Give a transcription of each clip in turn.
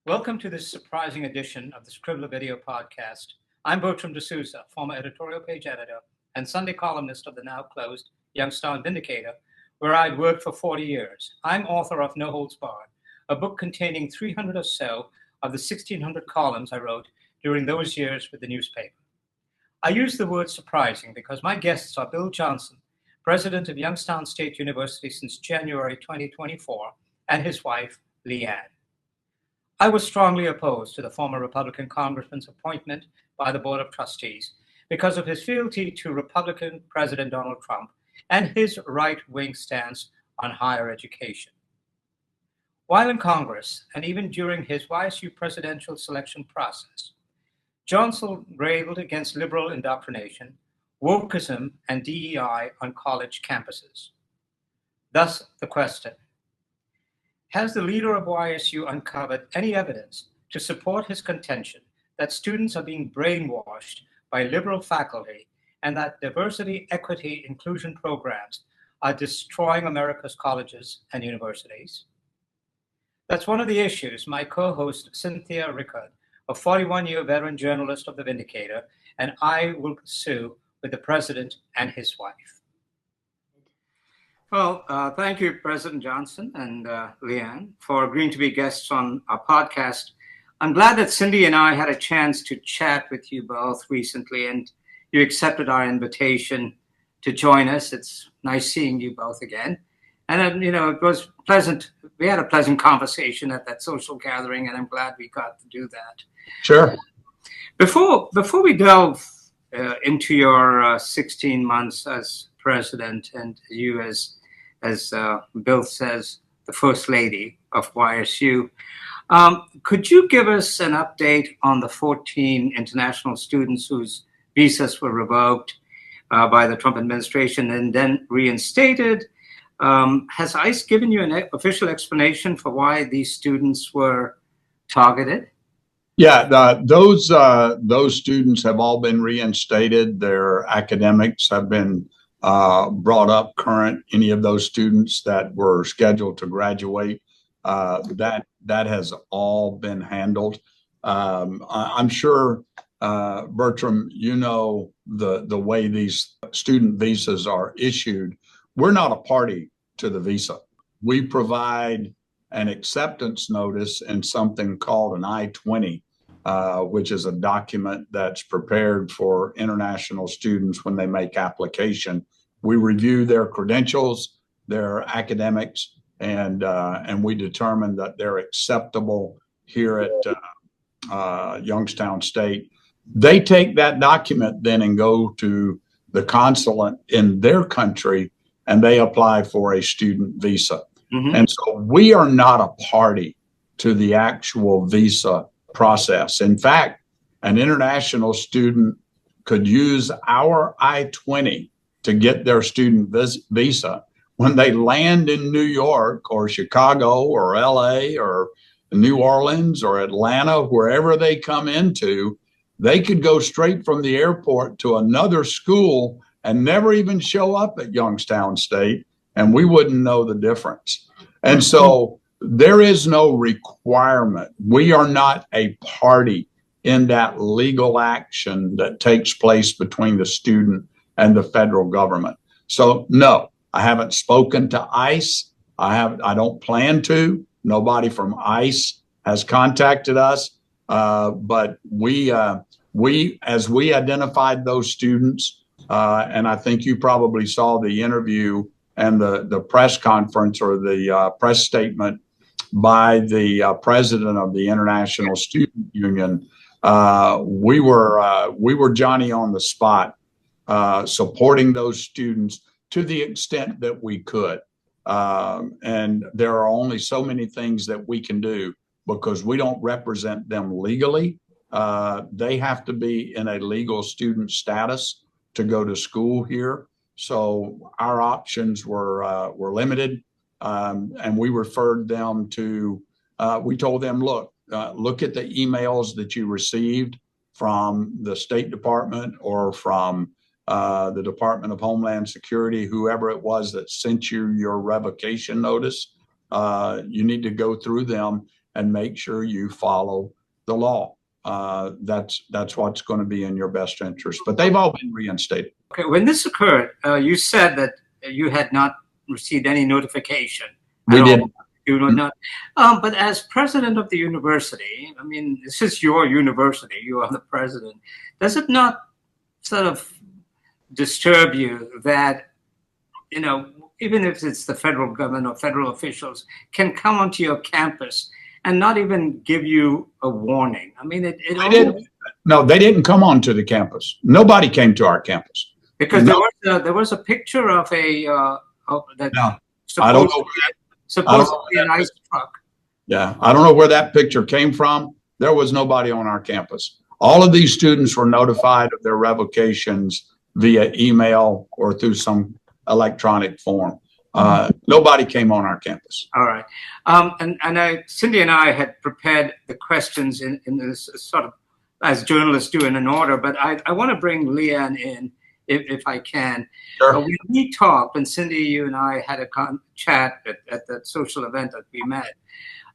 Welcome to this surprising edition of the Scribbler Video Podcast. I'm Bertram Souza, former editorial page editor and Sunday columnist of the now closed Youngstown Vindicator, where I'd worked for 40 years. I'm author of No Holds Barred, a book containing 300 or so of the 1,600 columns I wrote during those years with the newspaper. I use the word surprising because my guests are Bill Johnson, president of Youngstown State University since January 2024, and his wife, Leanne. I was strongly opposed to the former Republican congressman's appointment by the Board of Trustees because of his fealty to Republican President Donald Trump and his right-wing stance on higher education. While in Congress, and even during his YSU presidential selection process, Johnson railed against liberal indoctrination, wokeism, and DEI on college campuses. Thus, the question: has the leader of YSU uncovered any evidence to support his contention that students are being brainwashed by liberal faculty and that diversity, equity, inclusion programs are destroying America's colleges and universities? That's one of the issues my co-host Cynthia Rickard, a 41-year veteran journalist of The Vindicator, and I will pursue with the president and his wife. Well, thank you, President Johnson and Leanne, for agreeing to be guests on our podcast. I'm glad that Cindy and I had a chance to chat with you both recently, and you accepted our invitation to join us. It's nice seeing you both again. And, it was pleasant. We had a pleasant conversation at that social gathering, and I'm glad we got to do that. Sure. Before we delve into your 16 months as president and you as Bill says, the First Lady of YSU, could you give us an update on the 14 international students whose visas were revoked by the Trump administration and then reinstated? Has ICE given you an official explanation for why these students were targeted? Yeah, those students have all been reinstated. Their academics have been brought up current. Any of those students that were scheduled to graduate, that has all been handled. I'm sure, Bertram, the way these student visas are issued. We're not a party to the visa. We provide an acceptance notice in something called an I-20, which is a document that's prepared for international students when they make application. We review their credentials, their academics, and we determine that they're acceptable here at Youngstown State. They take that document then and go to the consulate in their country, and they apply for a student visa. Mm-hmm. And so we are not a party to the actual visa process. In fact, an international student could use our I-20 to get their student visa. When they land in New York or Chicago or LA or New Orleans or Atlanta, wherever they come into, they could go straight from the airport to another school and never even show up at Youngstown State, and we wouldn't know the difference. And so there is no requirement. We are not a party in that legal action that takes place between the student and the federal government. So no, I haven't spoken to ICE. I don't plan to. Nobody from ICE has contacted us. But we as we identified those students, and I think you probably saw the interview and the press conference or the press statement by the president of the International Student Union. We were Johnny on the spot, supporting those students to the extent that we could. And there are only so many things that we can do because we don't represent them legally. They have to be in a legal student status to go to school here. So our options were limited. And we referred them to, we told them, look at the emails that you received from the State Department or from the Department of Homeland Security, whoever it was that sent you your revocation notice. You need to go through them and make sure you follow the law. That's what's going to be in your best interest. But they've all been reinstated. Okay, when this occurred, you said that you had not received any notification. We didn't. You know, not. But as president of the university, I mean, this is your university. You are the president. Does it not sort of disturb you that, you know, even if it's the federal government or federal officials can come onto your campus and not even give you a warning? I mean, No, they didn't come onto the campus. Nobody came to our campus. Because there was a picture of a that no, I don't know. Supposed to be an ice truck. Yeah, I don't know where that picture came from. There was nobody on our campus. All of these students were notified of their revocations via email or through some electronic form. Nobody came on our campus. All right. Cindy and I had prepared the questions in this sort of, as journalists do, in an order, but I want to bring Leanne in if I can. Sure. When we talked, and Cindy, you and I had a chat at that social event that we met,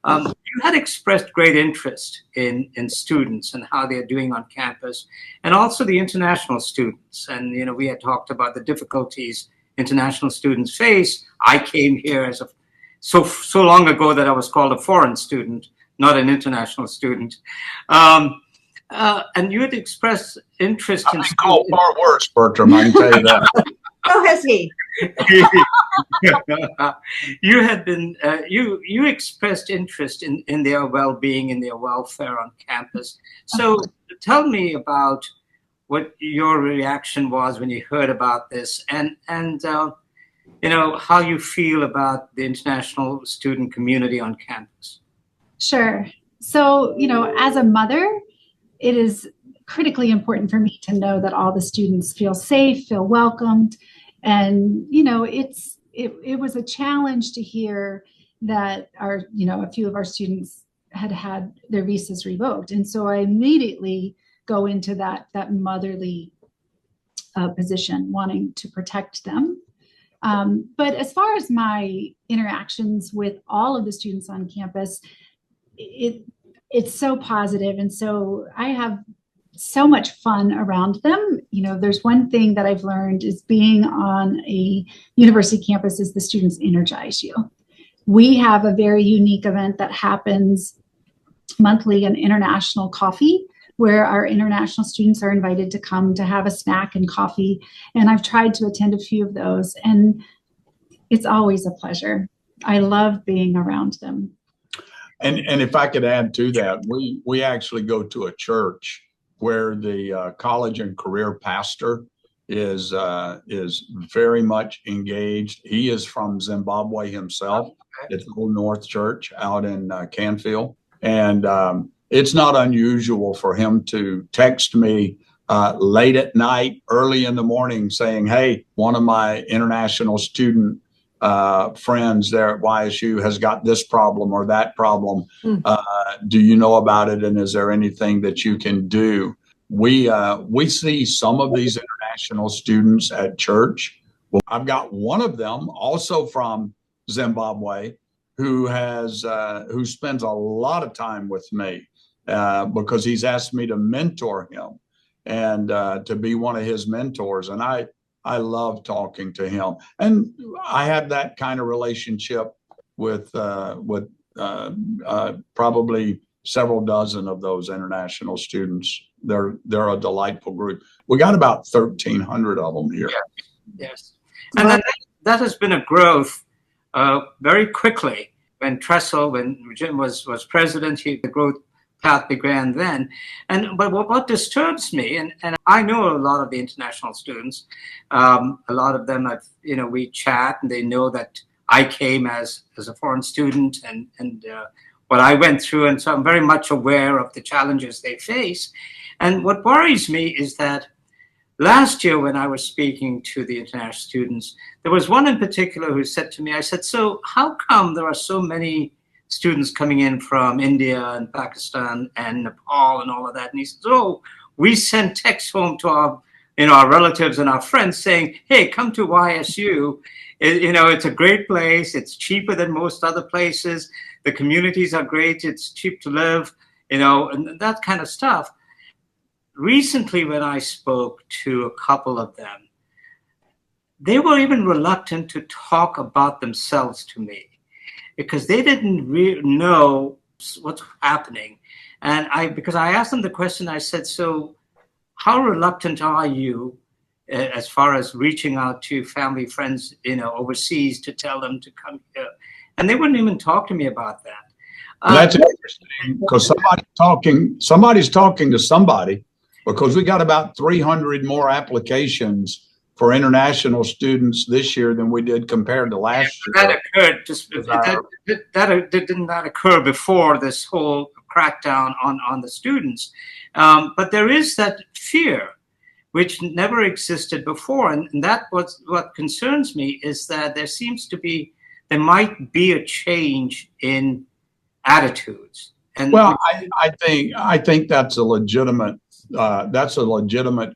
you had expressed great interest in students and how they're doing on campus, and also the international students. And, you know, we had talked about the difficulties international students face. I came here as so long ago that I was called a foreign student, not an international student. And you had expressed interest in called far worse, Bertram, I can tell you that. So has he. You had been you expressed interest in their well-being, in their welfare on campus. So tell me about what your reaction was when you heard about this, and you know, how you feel about the international student community on campus. Sure. So, you know, as a mother, it is critically important for me to know that all the students feel safe, feel welcomed. And, you know, it was a challenge to hear that a few of our students had their visas revoked. And so I immediately go into that motherly position, wanting to protect them. But as far as my interactions with all of the students on campus, it's so positive. And so I have so much fun around them. You know, there's one thing that I've learned is being on a university campus is the students energize you. We have a very unique event that happens monthly, an international coffee, where our international students are invited to come to have a snack and coffee. And I've tried to attend a few of those, and it's always a pleasure. I love being around them. And if I could add to that, we actually go to a church where the college and career pastor is very much engaged. He is from Zimbabwe himself. It's Old North Church out in Canfield. And it's not unusual for him to text me late at night, early in the morning saying, hey, one of my international student friends there at YSU has got this problem or that problem. Do you know about it? And is there anything that you can do? We see some of these international students at church. Well, I've got one of them also from Zimbabwe who spends a lot of time with me because he's asked me to mentor him and to be one of his mentors. And I love talking to him. And I have that kind of relationship with probably several dozen of those international students. They're a delightful group. We got about 1,300 of them here. Yes. And that has been a growth very quickly. When Jim was president, the growth path began then. But what disturbs me, and I know a lot of the international students, a lot of them we chat and they know that I came as a foreign student and what I went through, and so I'm very much aware of the challenges they face. And what worries me is that last year when I was speaking to the international students, there was one in particular who said to me, I said, so how come there are so many students coming in from India and Pakistan and Nepal and all of that? And he says, oh, we send texts home to our relatives and our friends saying, hey, come to YSU. It's a great place. It's cheaper than most other places. the communities are great, it's cheap to live, and that kind of stuff. Recently, when I spoke to a couple of them, they were even reluctant to talk about themselves to me because they didn't really know what's happening. And because I asked them the question, I said, so how reluctant are you as far as reaching out to family, friends, overseas to tell them to come here? And they wouldn't even talk to me about that. That's interesting because somebody's talking to somebody, because we got about 300 more applications for international students this year than we did compared to last year. That occurred that did not occur before this whole crackdown on the students. But there is that fear which never existed before. And that what concerns me is that there might be a change in attitudes. And well, I think that's a legitimate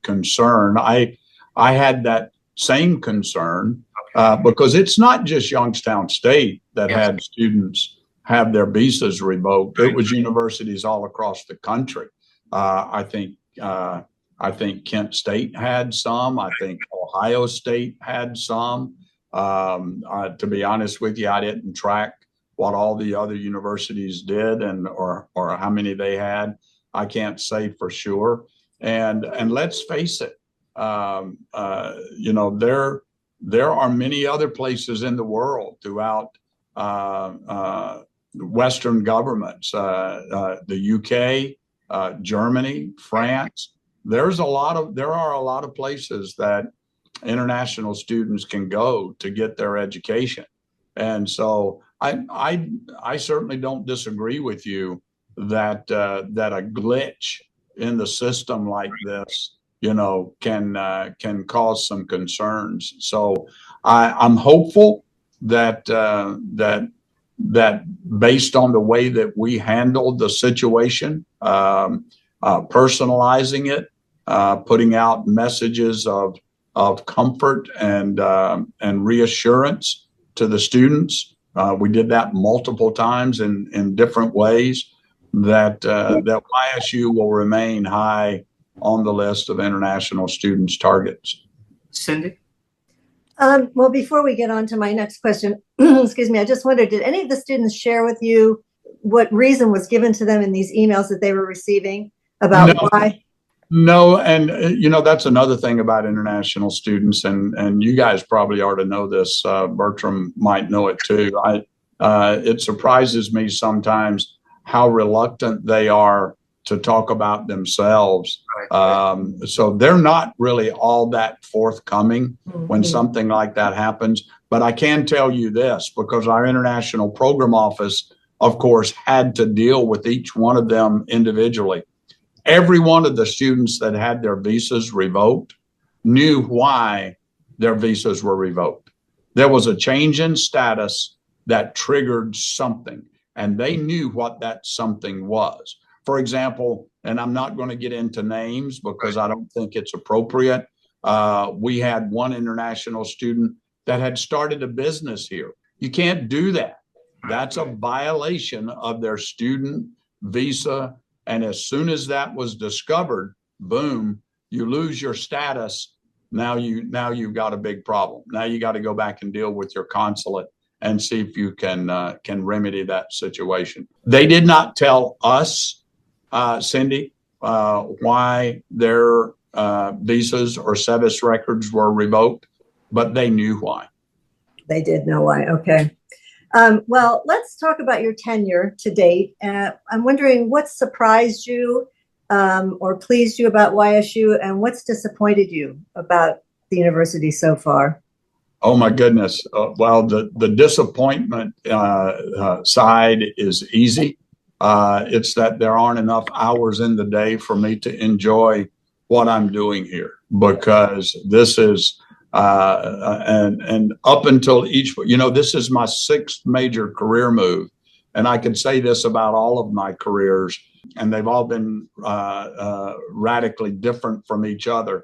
concern. I had that same concern because it's not just Youngstown State that had students have their visas revoked. It was universities all across the country. I think Kent State had some. I think Ohio State had some. To be honest with you, I didn't track what all the other universities did or how many they had. I can't say for sure. And let's face it, there are many other places in the world throughout Western governments, the UK, Germany, France. There are a lot of places that international students can go to get their education. And so I certainly don't disagree with you that a glitch in the system like this, can cause some concerns. So I'm hopeful that based on the way that we handled the situation, personalizing it, putting out messages of comfort and reassurance to the students. We did that multiple times in different ways. That YSU will remain high on the list of international students targets. Cindy? Well, before we get on to my next question, excuse me, I just wondered, did any of the students share with you what reason was given to them in these emails that they were receiving about why? No, and that's another thing about international students, and you guys probably already know this. Bertram might know it too. It surprises me sometimes how reluctant they are to talk about themselves. So they're not really all that forthcoming when something like that happens. But I can tell you this, because our international program office, of course, had to deal with each one of them individually. Every one of the students that had their visas revoked knew why their visas were revoked. There was a change in status that triggered something, and they knew what that something was. For example, and I'm not going to get into names because I don't think it's appropriate. We had one international student that had started a business here. You can't do that. That's a violation of their student visa. And as soon as that was discovered, boom, you lose your status. Now you've got a big problem. Now you got to go back and deal with your consulate and see if you can remedy that situation. They did not tell us, Cindy, why their visas or SEVIS records were revoked, but they knew why. They did know why. Okay. Well, let's talk about your tenure to date. I'm wondering what surprised you or pleased you about YSU, and what's disappointed you about the university so far? Oh my goodness. Well, the disappointment side is easy. It's that there aren't enough hours in the day for me to enjoy what I'm doing here, because this is and up until this is my sixth major career move, and I can say this about all of my careers, and they've all been radically different from each other.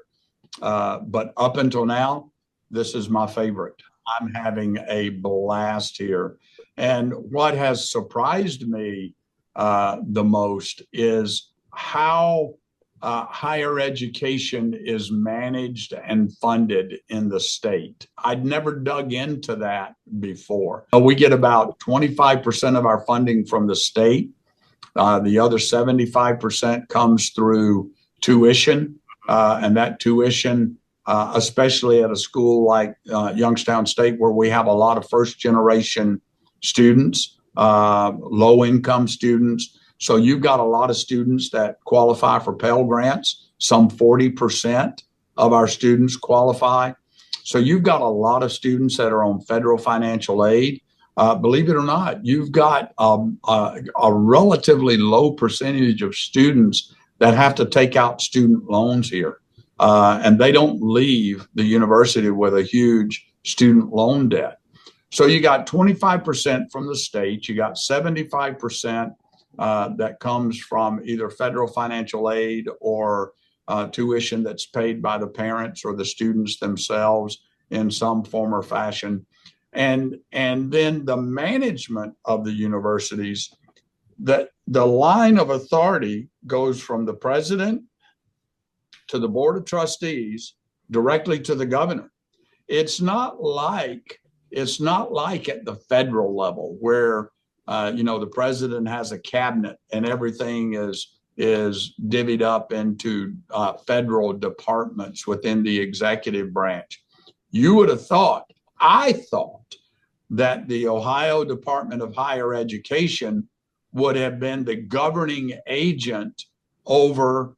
But up until now, this is my favorite. I'm having a blast here. And what has surprised me the most is how higher education is managed and funded in the state. I'd never dug into that before. We get about 25% of our funding from the state. The other 75% comes through tuition, and that tuition, especially at a school like Youngstown State, where we have a lot of first-generation students, low-income students. So you've got a lot of students that qualify for Pell Grants. Some 40% of our students qualify. So you've got a lot of students that are on federal financial aid. Believe it or not, you've got a relatively low percentage of students that have to take out student loans here. And they don't leave the university with a huge student loan debt. So you got 25% from the state, you got 75% that comes from either federal financial aid or tuition that's paid by the parents or the students themselves in some form or fashion. And then the management of the universities, that the line of authority goes from the president to the board of trustees directly to the governor. It's not like at the federal level where the president has a cabinet and everything is divvied up into federal departments within the executive branch. You would have thought, I thought, that the Ohio Department of Higher Education would have been the governing agent over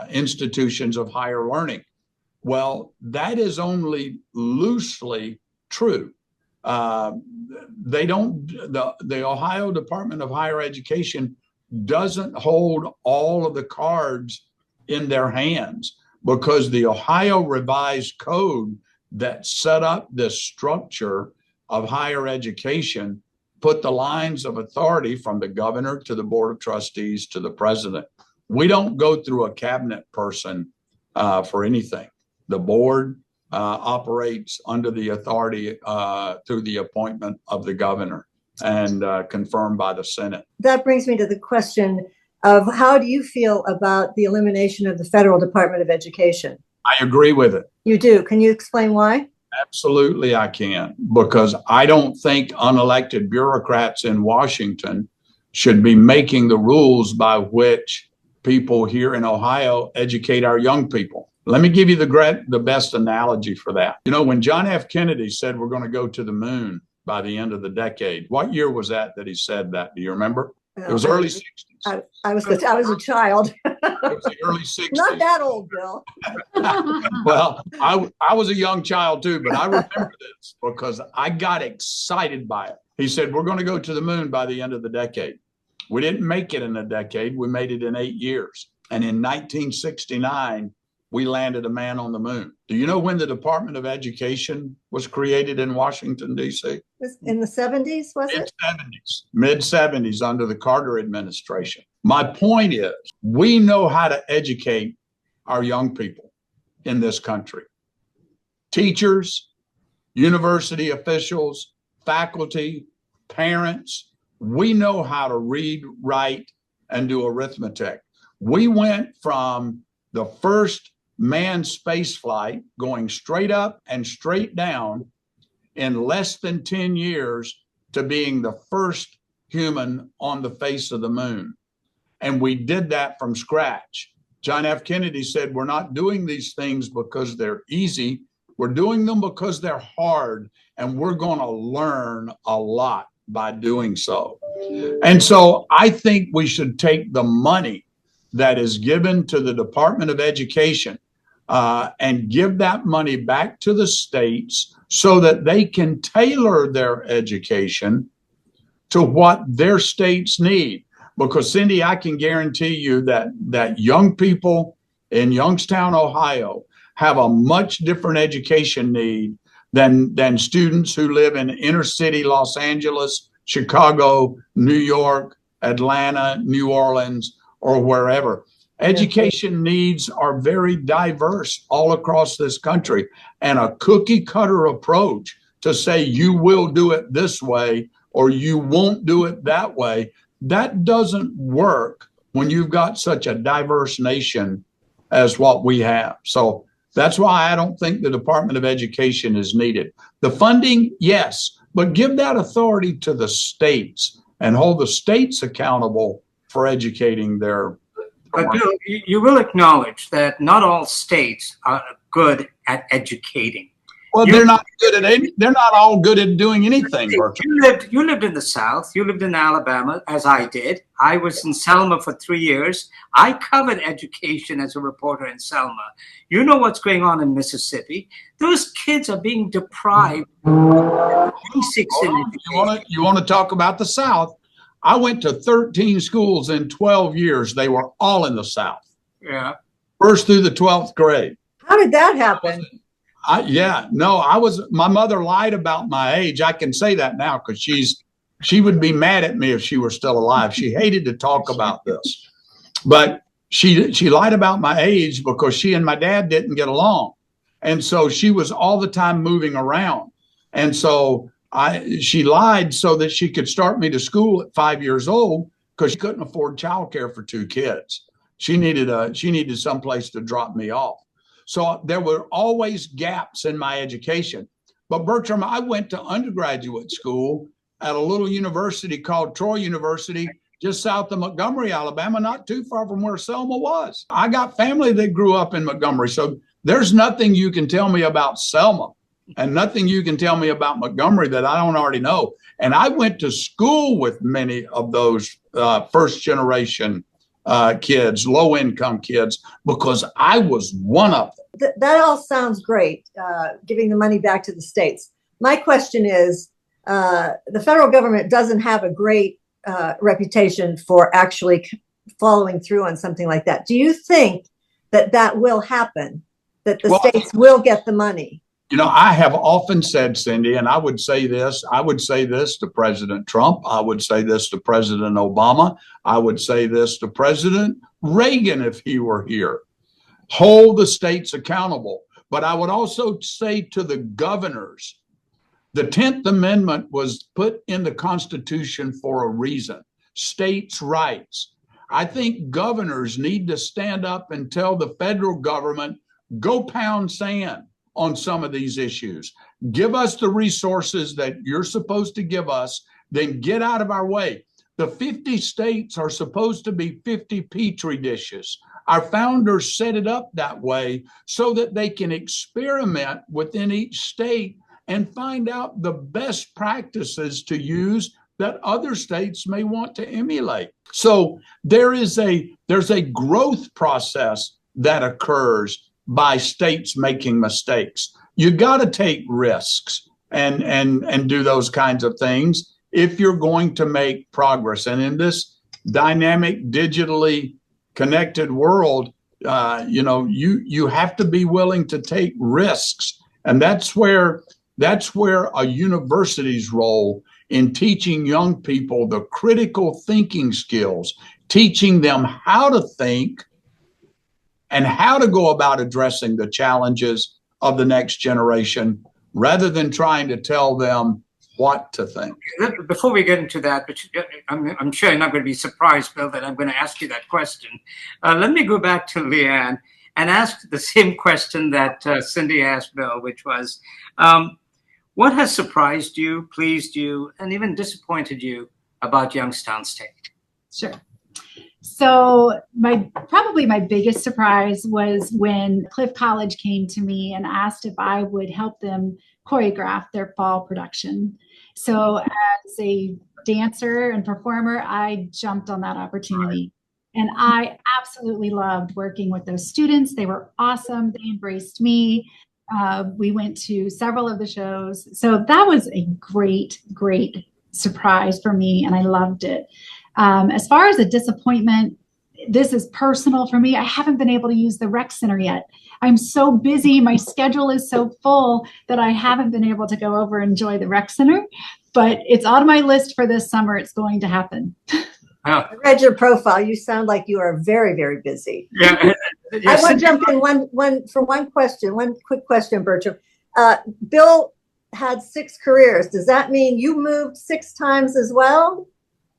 institutions of higher learning. Well, that is only loosely true. The Ohio Department of Higher Education doesn't hold all of the cards in their hands, because the Ohio Revised Code that set up this structure of higher education put the lines of authority from the governor to the board of trustees to the president. We don't go through a cabinet person for anything. The board operates under the authority through the appointment of the governor and confirmed by the Senate. That brings me to the question of, how do you feel about the elimination of the federal Department of Education? I agree with it. You do. Can you explain why? Absolutely, I can, because I don't think unelected bureaucrats in Washington should be making the rules by which people here in Ohio educate our young people. Let me give you the best analogy for that. When John F. Kennedy said we're going to go to the moon by the end of the decade, what year was that he said that? Do you remember? It was early 60s. I was a child. It was the early 60s. Not that old, Bill. Well, I was a young child too, but I remember this because I got excited by it. He said, we're going to go to the moon by the end of the decade. We didn't make it in a decade. We made it in 8 years. And in 1969, we landed a man on the moon. Do you know when the Department of Education was created in Washington, D.C.? In the 70s, was it? Mid-70s under the Carter administration. My point is, we know how to educate our young people in this country. Teachers, university officials, faculty, parents, we know how to read, write, and do arithmetic. We went from the first manned space flight going straight up and straight down in less than 10 years to being the first human on the face of the moon. And we did that from scratch. John F. Kennedy said, we're not doing these things because they're easy. We're doing them because they're hard, and we're going to learn a lot by doing so. And so I think we should take the money that is given to the Department of Education and give that money back to the states so that they can tailor their education to what their states need. Because, Cindy, I can guarantee you that young people in Youngstown, Ohio, have a much different education need than students who live in inner city Los Angeles, Chicago, New York, Atlanta, New Orleans, or wherever. Education needs are very diverse all across this country, and a cookie cutter approach to say you will do it this way or you won't do it that way. That doesn't work when you've got such a diverse nation as what we have. So that's why I don't think the Department of Education is needed. The funding, yes, but give that authority to the states and hold the states accountable for educating their. But Bill, you will acknowledge that not all states are good at educating. Well, they're not good at they're not all good at doing anything, Bertram. You lived in the South. You lived in Alabama, as I did. I was in Selma for 3 years. I covered education as a reporter in Selma. You know what's going on in Mississippi. Those kids are being deprived of basics in education. You want to talk about the South? I went to 13 schools in 12 years. They were all in the South. Yeah. First through the 12th grade. How did that happen? My mother lied about my age. I can say that now because she would be mad at me if she were still alive. She hated to talk about this, but she lied about my age because she and my dad didn't get along. And so she was all the time moving around. And so she lied so that she could start me to school at 5 years old because she couldn't afford childcare for 2 kids. She needed someplace to drop me off. So there were always gaps in my education. But Bertram, I went to undergraduate school at a little university called Troy University, just south of Montgomery, Alabama, not too far from where Selma was. I got family that grew up in Montgomery. So there's nothing you can tell me about Selma and nothing you can tell me about Montgomery that I don't already know. And I went to school with many of those first generation kids, low income kids, because I was one of them. That all sounds great, giving the money back to the states. My question is, the federal government doesn't have a great reputation for actually following through on something like that. Do you think that will happen, that the states will get the money? You know, I have often said, Cindy, and I would say this to President Trump. I would say this to President Obama. I would say this to President Reagan if he were here. Hold the states accountable. But I would also say to the governors, the 10th Amendment was put in the Constitution for a reason. States' rights. I think governors need to stand up and tell the federal government, go pound sand on some of these issues. Give us the resources that you're supposed to give us, then get out of our way. The 50 states are supposed to be 50 petri dishes. Our founders set it up that way so that they can experiment within each state and find out the best practices to use that other states may want to emulate. So there's a growth process that occurs by states making mistakes. You got to take risks and do those kinds of things if you're going to make progress. And in this dynamic, digitally connected world, you have to be willing to take risks. And that's where a university's role in teaching young people the critical thinking skills, teaching them how to think and how to go about addressing the challenges of the next generation rather than trying to tell them what to think. Before we get into that, but I'm sure you're not going to be surprised, Bill, that I'm going to ask you that question. Let me go back to Leanne and ask the same question that Cindy asked Bill, which was, what has surprised you, pleased you, and even disappointed you about Youngstown State? Sure. So probably my biggest surprise was when Cliff College came to me and asked if I would help them choreograph their fall production. So as a dancer and performer, I jumped on that opportunity. And I absolutely loved working with those students. They were awesome. They embraced me. We went to several of the shows. So that was a great, great surprise for me, and I loved it. As far as a disappointment, this is personal for me. I haven't been able to use the rec center yet. I'm so busy. My schedule is so full that I haven't been able to go over and enjoy the rec center, but it's on my list for this summer. It's going to happen. I read your profile. You sound like you are very, very busy. Yeah. I want to jump in one quick question, Bertram. Bill had 6 careers. Does that mean you moved 6 times as well?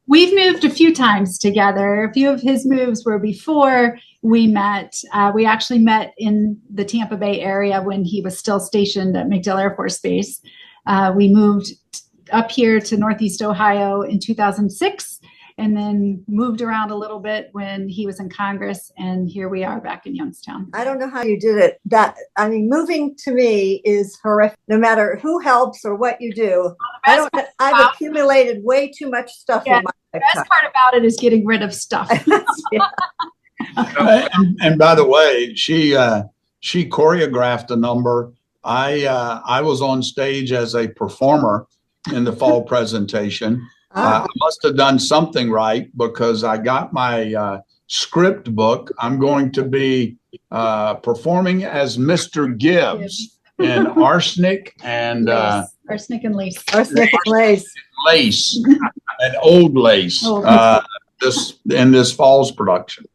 We've moved a few times together. A few of his moves were before we met. We actually met in the Tampa Bay area when he was still stationed at MacDill Air Force Base. We moved up here to Northeast Ohio in 2006, and then moved around a little bit when he was in Congress, and here we are back in Youngstown. I don't know how you did it. Moving to me is horrific. No matter who helps or what you do, I've accumulated way too much stuff in my lifetime. The best part about it is getting rid of stuff. And by the way, she choreographed a number. I was on stage as a performer in the fall presentation. I must have done something right because I got my script book. I'm going to be performing as Mr. Gibbs in Arsenic and Arsenic and Lace. Arsenic and Lace. Lace and Old Lace. In this fall's production.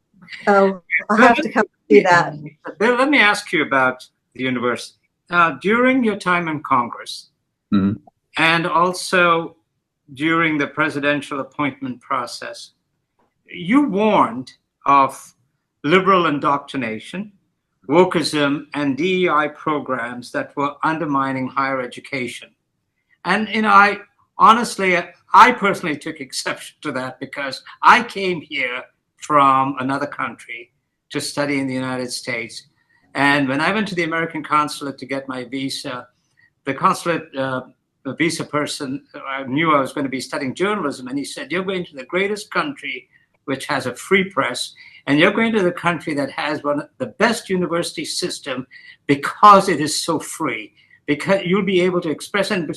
Oh, I'll have to come see that. Bill, let me ask you about the university. During your time in Congress, and also during the presidential appointment process, you warned of liberal indoctrination, wokeism, and DEI programs that were undermining higher education. And I personally took exception to that because I came here from another country to study in the United States. And when I went to the American consulate to get my visa, the consulate visa person knew I was going to be studying journalism, and he said, "You're going to the greatest country which has a free press, and you're going to the country that has one of the best university system because it is so free, because you'll be able to express." And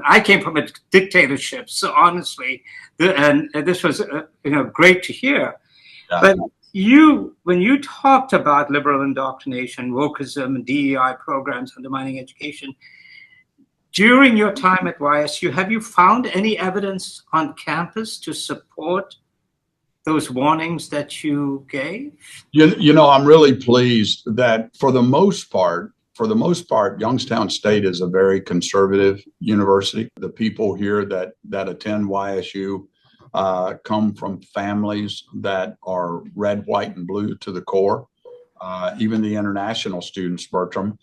I came from a dictatorship, so honestly, and this was great to hear. Yeah. But when you talked about liberal indoctrination, wokeism, and DEI programs undermining education, during your time at YSU, have you found any evidence on campus to support those warnings that you gave? I'm really pleased that for the most part, Youngstown State is a very conservative university. The people here that attend YSU come from families that are red, white, and blue to the core. Even the international students, Bertram,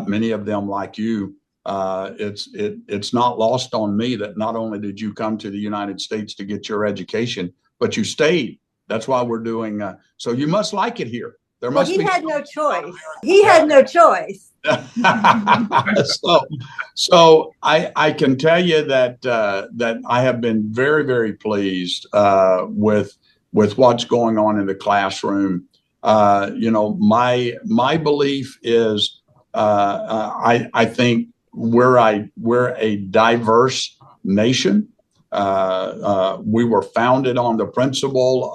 many of them like you. It's not lost on me that not only did you come to the United States to get your education, but you stayed. That's why we're doing. So you must like it here. He had no choice. He had no choice. So I can tell you that I have been very, very pleased with what's going on in the classroom. My belief is I think we're a diverse nation. We were founded on the principle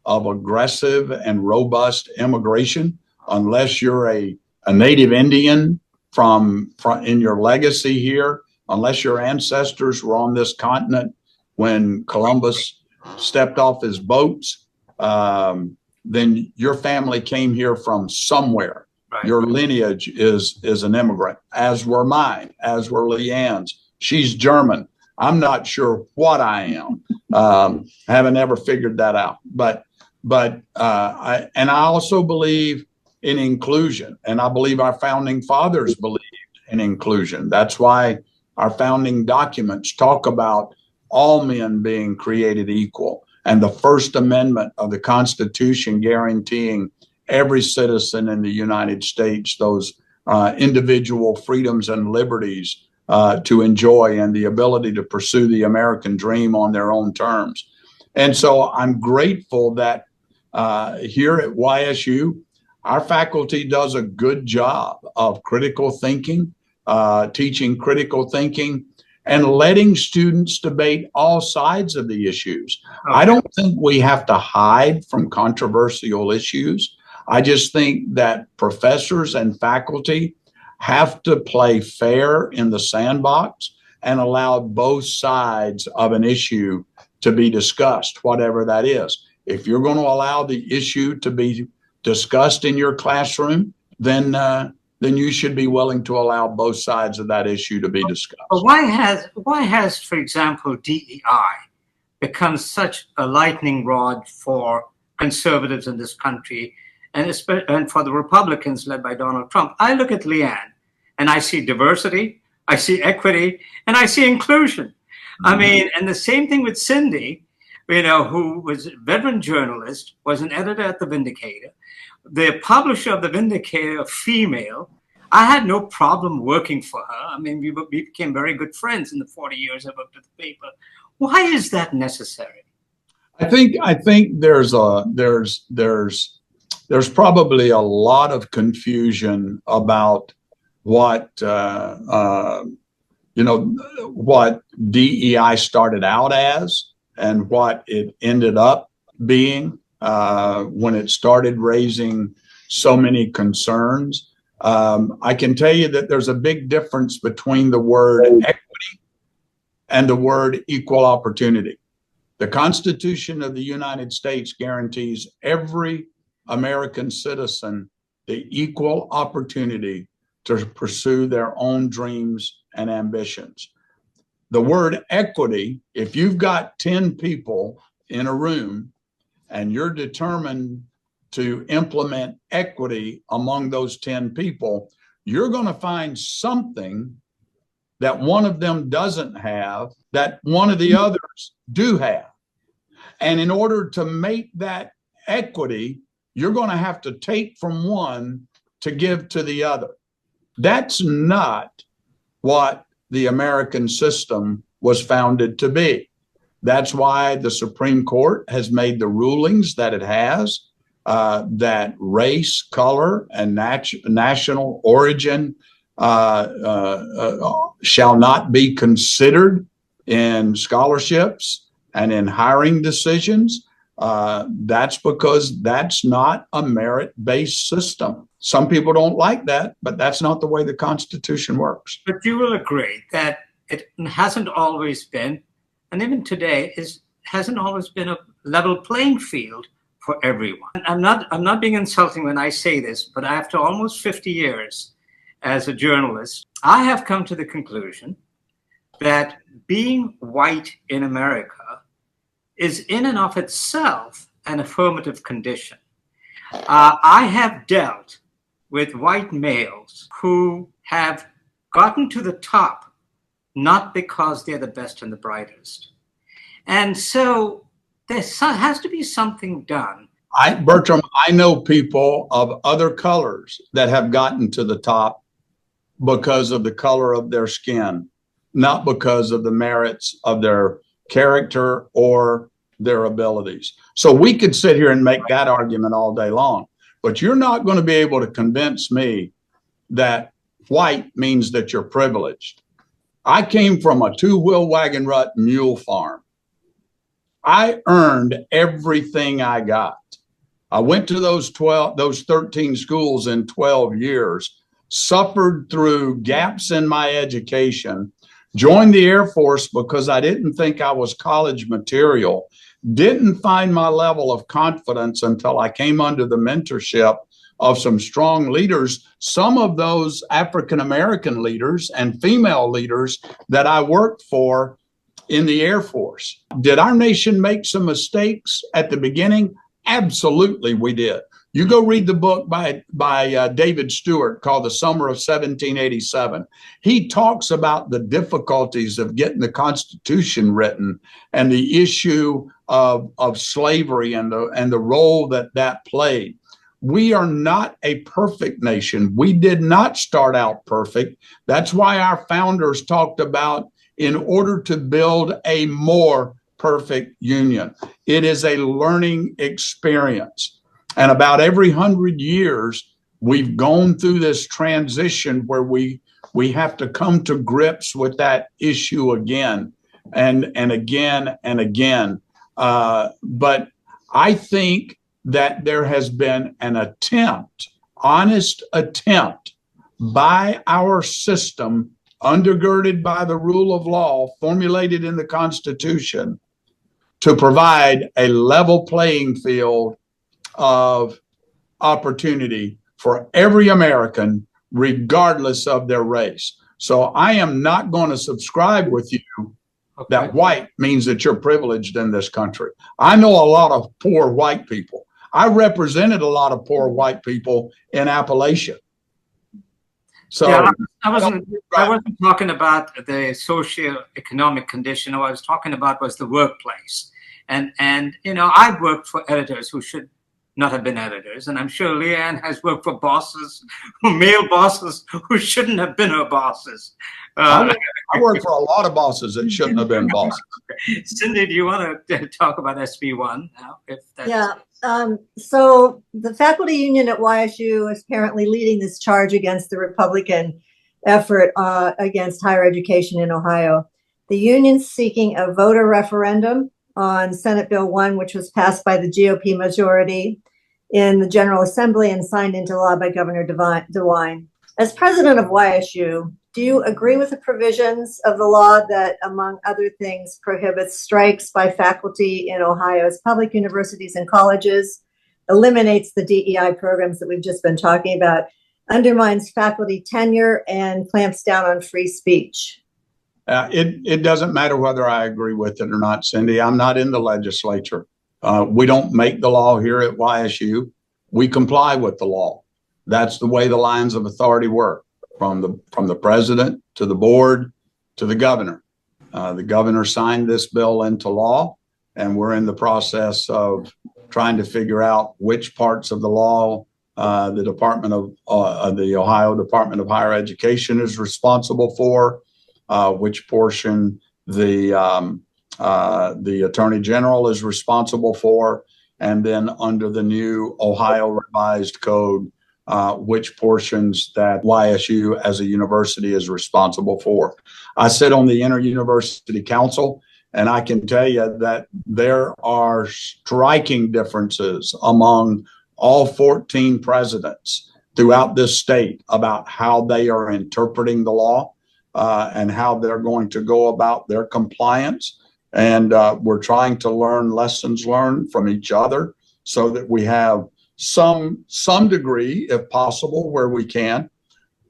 of aggressive and robust immigration. Unless you're a native Indian from in your legacy here, unless your ancestors were on this continent when Columbus stepped off his boats, then your family came here from somewhere. Right. Your lineage is an immigrant, as were mine, as were Leanne's. She's German. I'm not sure what I am. Haven't ever figured that out. But I also believe in inclusion, and I believe our founding fathers believed in inclusion. That's why our founding documents talk about all men being created equal, and the First Amendment of the Constitution guaranteeing every citizen in the United States those individual freedoms and liberties to enjoy, and the ability to pursue the American dream on their own terms. And so I'm grateful that here at YSU, our faculty does a good job of critical thinking, teaching critical thinking, and letting students debate all sides of the issues. Okay. I don't think we have to hide from controversial issues. I just think that professors and faculty have to play fair in the sandbox and allow both sides of an issue to be discussed, whatever that is. If you're going to allow the issue to be discussed in your classroom, then then you should be willing to allow both sides of that issue to be discussed. But why has, for example, DEI become such a lightning rod for conservatives in this country, and for the Republicans led by Donald Trump? I look at Leanne and I see diversity, I see equity, and I see inclusion. I mean, and the same thing with Cindy, who was a veteran journalist, was an editor at The Vindicator. The publisher of The Vindicator, a female. I had no problem working for her. I mean, we became very good friends in the 40 years I worked at the paper. Why is that necessary? I think there's probably a lot of confusion about what what DEI started out as and what it ended up being when it started raising so many concerns. I can tell you that there's a big difference between the word equity and the word equal opportunity. The Constitution of the United States guarantees every American citizen the equal opportunity to pursue their own dreams and ambitions. The word equity, if you've got 10 people in a room and you're determined to implement equity among those 10 people, you're going to find something that one of them doesn't have that one of the others do have. And in order to make that equity, you're going to have to take from one to give to the other. That's not what the American system was founded to be. That's why the Supreme Court has made the rulings that it has, that race, color, and national origin shall not be considered in scholarships and in hiring decisions. That's because that's not a merit-based system. Some people don't like that, but that's not the way the Constitution works. But you will agree that it hasn't always been, and even today hasn't always been, a level playing field for everyone. I'm not being insulting when I say this, but after almost 50 years as a journalist, I have come to the conclusion that being white in America is in and of itself an affirmative condition. I have dealt with white males who have gotten to the top not because they're the best and the brightest. And so there has to be something done. Bertram, I know people of other colors that have gotten to the top because of the color of their skin, not because of the merits of their character or their abilities. So we could sit here and make that argument all day long, but you're not going to be able to convince me that white means that you're privileged. I came from a two-wheel wagon rut mule farm. I earned everything I got. I went to those 13 schools in 12 years, suffered through gaps in my education, joined the Air Force because I didn't think I was college material, didn't find my level of confidence until I came under the mentorship of some strong leaders, some of those African-American leaders and female leaders that I worked for in the Air Force. Did our nation make some mistakes at the beginning? Absolutely, we did. You go read the book by David Stewart called The Summer of 1787. He talks about the difficulties of getting the Constitution written and the issue of slavery and the role that played. We are not a perfect nation. We did not start out perfect. That's why our founders talked about in order to build a more perfect union. It is a learning experience. And about every 100 years, we've gone through this transition where we have to come to grips with that issue again and again and again. But I think that there has been an attempt, honest attempt by our system, undergirded by the rule of law formulated in the Constitution, to provide a level playing field of opportunity for every American, regardless of their race. So I am not going to subscribe with you that white means that you're privileged in this country. I know a lot of poor white people. I represented a lot of poor white people in Appalachia. So yeah, I wasn't talking about the socio-economic condition. What I was talking about was the workplace. And I've worked for editors who should not have been editors. And I'm sure Leanne has worked for bosses, male bosses who shouldn't have been her bosses. I work for a lot of bosses that shouldn't have been bosses. Cindy, do you want to talk about SB1 now? So the faculty union at YSU is apparently leading this charge against the Republican effort against higher education in Ohio. The union's seeking a voter referendum on Senate Bill 1, which was passed by the GOP majority in the General Assembly and signed into law by Governor DeWine. As president of YSU, do you agree with the provisions of the law that, among other things, prohibits strikes by faculty in Ohio's public universities and colleges, eliminates the DEI programs that we've just been talking about, undermines faculty tenure, and clamps down on free speech? It doesn't matter whether I agree with it or not, Cindy. I'm not in the legislature. We don't make the law here at YSU. We comply with the law. That's the way the lines of authority work, from the president to the board to the governor. The governor signed this bill into law, and we're in the process of trying to figure out which parts of the law the Ohio Department of Higher Education is responsible for, which portion the Attorney General is responsible for, and then under the new Ohio Revised Code, which portions that YSU as a university is responsible for. I sit on the Inter-University Council, and I can tell you that there are striking differences among all 14 presidents throughout this state about how they are interpreting the law and how they're going to go about their compliance. And we're trying to learn lessons learned from each other so that we have some degree, if possible, where we can,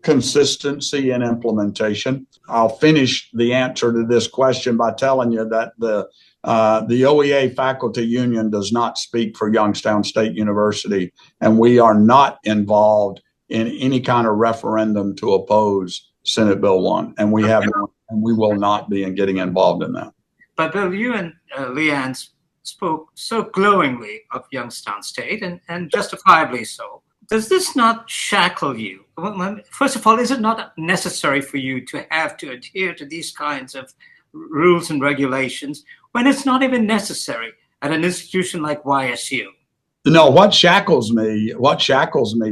consistency in implementation. I'll finish the answer to this question by telling you that the OEA faculty union does not speak for Youngstown State University, and we are not involved in any kind of referendum to oppose Senate Bill 1, and we have not, and we will not be in getting involved in that. But Bill, you and Leanne spoke so glowingly of Youngstown State, and justifiably so. Does this not shackle you? First of all, is it not necessary for you to have to adhere to these kinds of rules and regulations when it's not even necessary at an institution like YSU? No, what shackles me,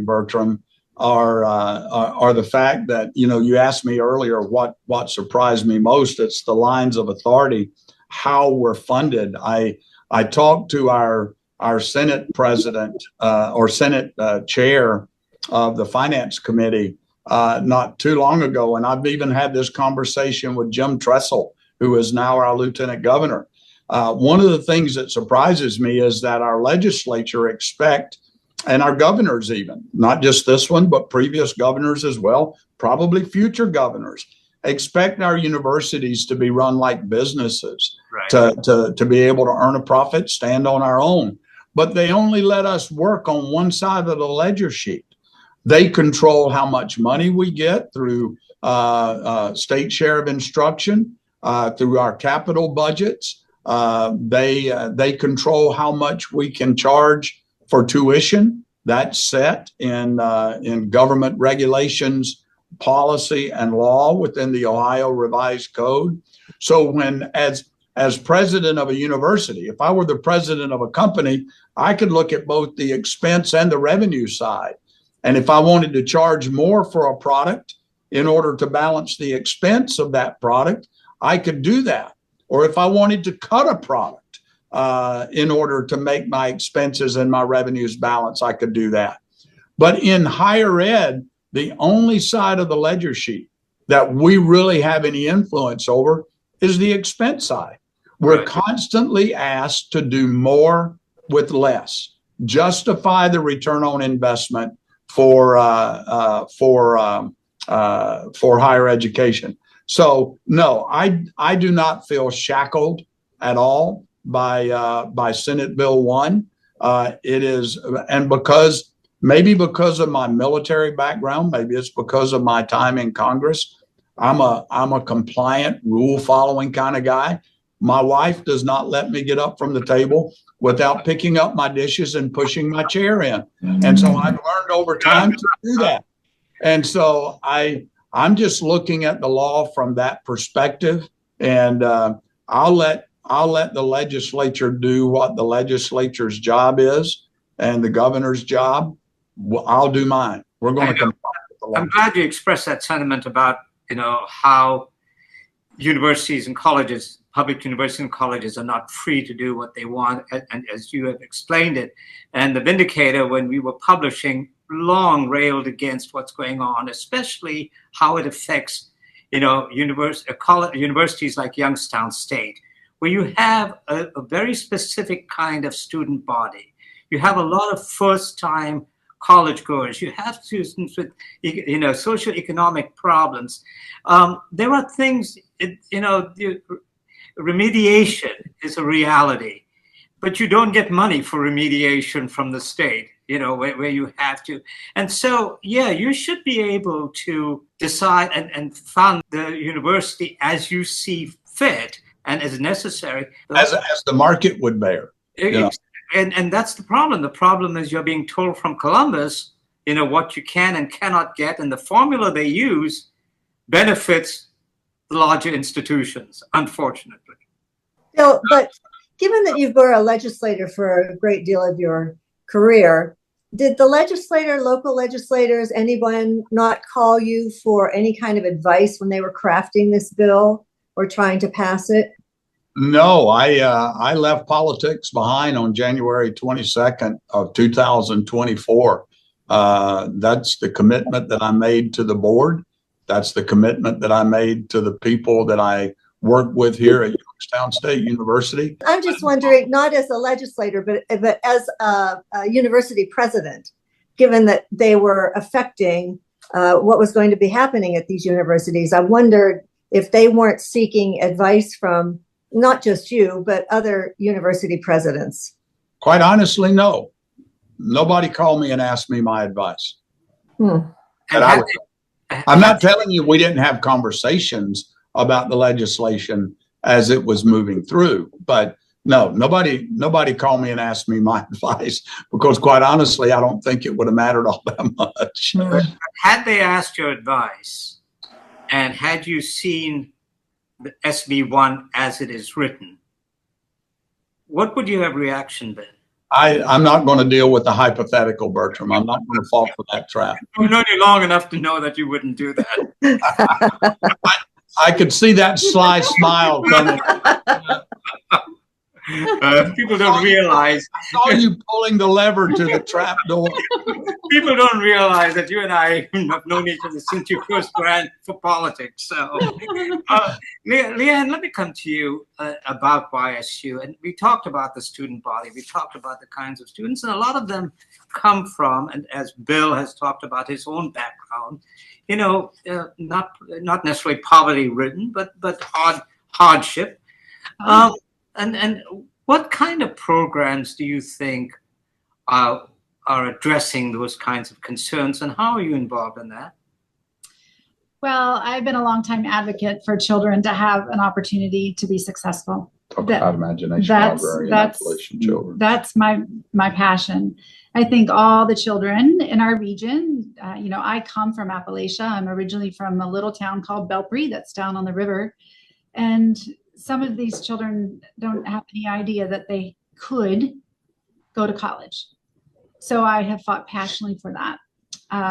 Bertram, are the fact that, you asked me earlier what surprised me most. It's the lines of authority, how we're funded. I talked to our Senate president or Senate chair of the Finance Committee not too long ago, and I've even had this conversation with Jim Tressel, who is now our lieutenant governor. One of the things that surprises me is that our legislature expect, and our governors even, not just this one, but previous governors as well, probably future governors, expect our universities to be run like businesses, right, to be able to earn a profit, stand on our own. But they only let us work on one side of the ledger sheet. They control how much money we get through state share of instruction, through our capital budgets. They control how much we can charge for tuition. That's set in government regulations, policy, and law within the Ohio Revised Code. So when, as president of a university, if I were the president of a company, I could look at both the expense and the revenue side. And if I wanted to charge more for a product in order to balance the expense of that product, I could do that. Or if I wanted to cut a product in order to make my expenses and my revenues balance, I could do that. But in higher ed, the only side of the ledger sheet that we really have any influence over is the expense side. We're constantly asked to do more with less, justify the return on investment for higher education. So no, I do not feel shackled at all by Senate Bill 1. It is, and maybe because of my military background, maybe it's because of my time in Congress. I'm a compliant, rule following kind of guy. My wife does not let me get up from the table without picking up my dishes and pushing my chair in. And so I've learned over time to do that. And so I'm just looking at the law from that perspective, and I'll let the legislature do what the legislature's job is, and the governor's job. I'll do mine. We're going to comply with the law. I'm glad you expressed that sentiment about how universities and colleges, public universities and colleges, are not free to do what they want, and as you have explained it. And the Vindicator, when we were publishing, long railed against what's going on, especially how it affects, universities like Youngstown State, where you have a very specific kind of student body. You have a lot of first-time college goers. You have students with, socioeconomic problems. There are things, remediation is a reality, but you don't get money for remediation from the state, where you have to. And so, yeah, you should be able to decide and fund the university as you see fit and as necessary. As the market would bear. And that's the problem. The problem is you're being told from Columbus, what you can and cannot get, and the formula they use benefits the larger institutions, unfortunately. Bill, but given that you were a legislator for a great deal of your career, did the local legislators, anyone not call you for any kind of advice when they were crafting this bill or trying to pass it? No, I left politics behind on January 22nd of 2024. That's the commitment that I made to the board. That's the commitment that I made to the people that I work with here at Youngstown State University. I'm just wondering, not as a legislator, but as a university president, given that they were affecting what was going to be happening at these universities, I wondered if they weren't seeking advice from not just you, but other university presidents. Quite honestly, no. Nobody called me and asked me my advice. I'm not telling you we didn't have conversations about the legislation as it was moving through, but no, nobody called me and asked me my advice, because quite honestly, I don't think it would have mattered all that much. Had they asked your advice, and had you seen the SB1 as it is written, what would your reaction been? I'm not going to deal with the hypothetical, Bertram. I'm not going to fall for that trap. I've known you long enough to know that you wouldn't do that. I could see that sly smile coming. People don't realize. I saw you pulling the lever to the trap door. People don't realize that you and I have known each other since you first ran for politics. So, Leanne, let me come to you about YSU. And we talked about the student body. We talked about the kinds of students, and a lot of them come from, and as Bill has talked about his own background, not necessarily poverty-ridden, but hardship. And what kind of programs do you think are addressing those kinds of concerns, and how are you involved in that? Well, I've been a longtime advocate for children to have an opportunity to be successful. Talk about imagination, library, and Appalachian children. That's my passion. I think all the children in our region, I come from Appalachia. I'm originally from a little town called Belpre that's down on the river. And some of these children don't have any idea that they could go to college. So I have fought passionately for that.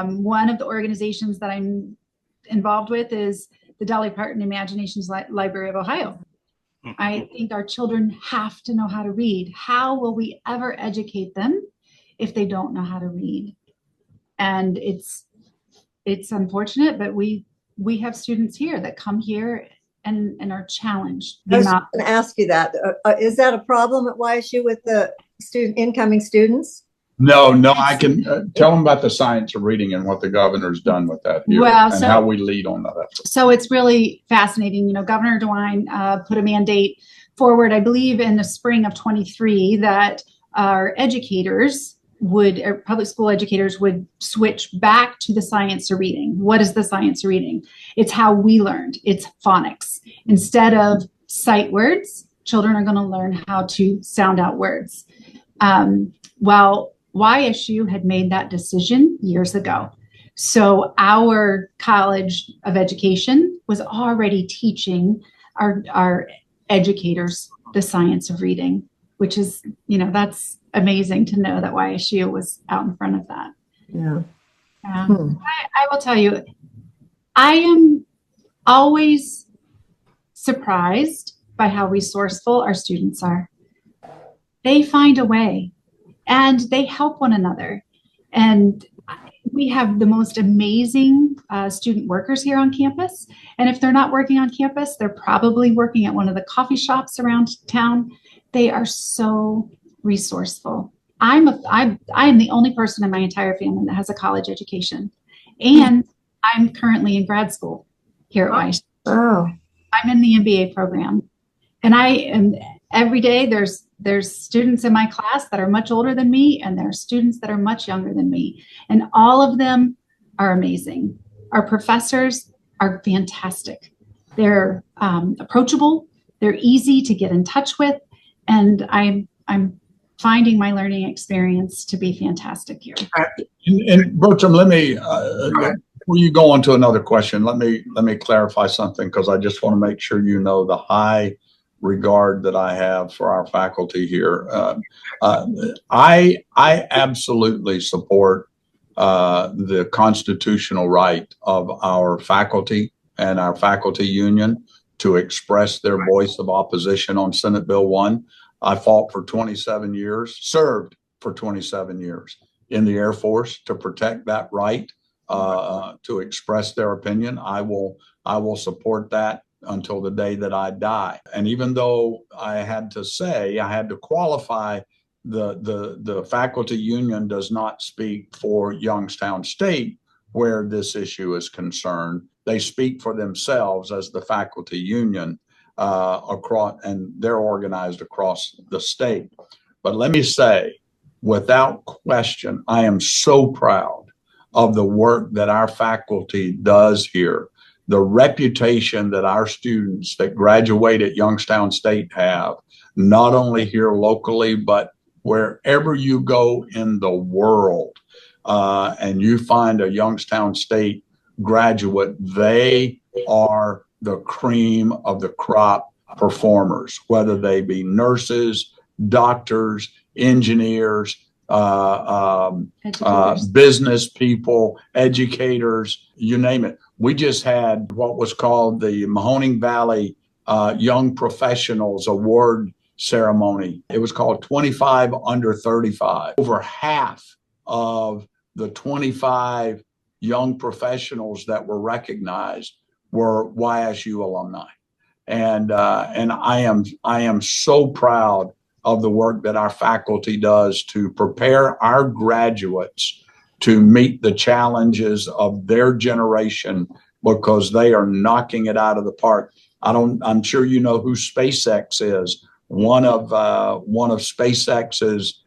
One of the organizations that I'm involved with is the Dolly Parton Imaginations Library of Ohio. I think our children have to know how to read. How will we ever educate them if they don't know how to read? And it's unfortunate, but we have students here that come here and are challenged. I was going to ask you that. Is that a problem at YSU with the incoming students? No, I can tell them about the science of reading and what the governor's done with that here, Well, and how we lead on that. So it's really fascinating. You know, Governor DeWine put a mandate forward, I believe, in the spring of 23 that our educators public school educators would switch back to the science of reading. What is the science of reading? It's how we learned. It's phonics. Instead of sight words, children are going to learn how to sound out words. Well, YSU had made that decision years ago. So our College of Education was already teaching our educators the science of reading, which is, you know, that's amazing to know that YSU was out in front of that. Yeah. I will tell you, I am always surprised by how resourceful our students are. They find a way and they help one another. And we have the most amazing student workers here on campus. And if they're not working on campus, they're probably working at one of the coffee shops around town. They are so resourceful. I am the only person in my entire family that has a college education. And I'm currently in grad school here at YSU. Oh. I'm in the MBA program. And every day there's students in my class that are much older than me, and there are students that are much younger than me. And all of them are amazing. Our professors are fantastic. They're approachable. They're easy to get in touch with. And I'm finding my learning experience to be fantastic here. And Bertram, let me, before you go on to another question, let me clarify something, because I just want to make sure you know the high regard that I have for our faculty here. I absolutely support the constitutional right of our faculty and our faculty union to express their voice of opposition on Senate Bill 1. I fought for 27 years, served for 27 years in the Air Force to protect that right to express their opinion. I will support that until the day that I die. And even though I had to qualify, the faculty union does not speak for Youngstown State where this issue is concerned. They speak for themselves as the faculty union across, and they're organized across the state. But let me say, without question, I am so proud of the work that our faculty does here. The reputation that our students that graduate at Youngstown State have, not only here locally, but wherever you go in the world, and you find a Youngstown State graduate, they are the cream of the crop performers, whether they be nurses, doctors, engineers, business people, educators, you name it. We just had what was called the Mahoning Valley Young Professionals Award ceremony. It was called 25 under 35. Over half of the 25 young professionals that were recognized were YSU alumni. And I am so proud of the work that our faculty does to prepare our graduates to meet the challenges of their generation, because they are knocking it out of the park. I'm sure you know who SpaceX is. One of SpaceX's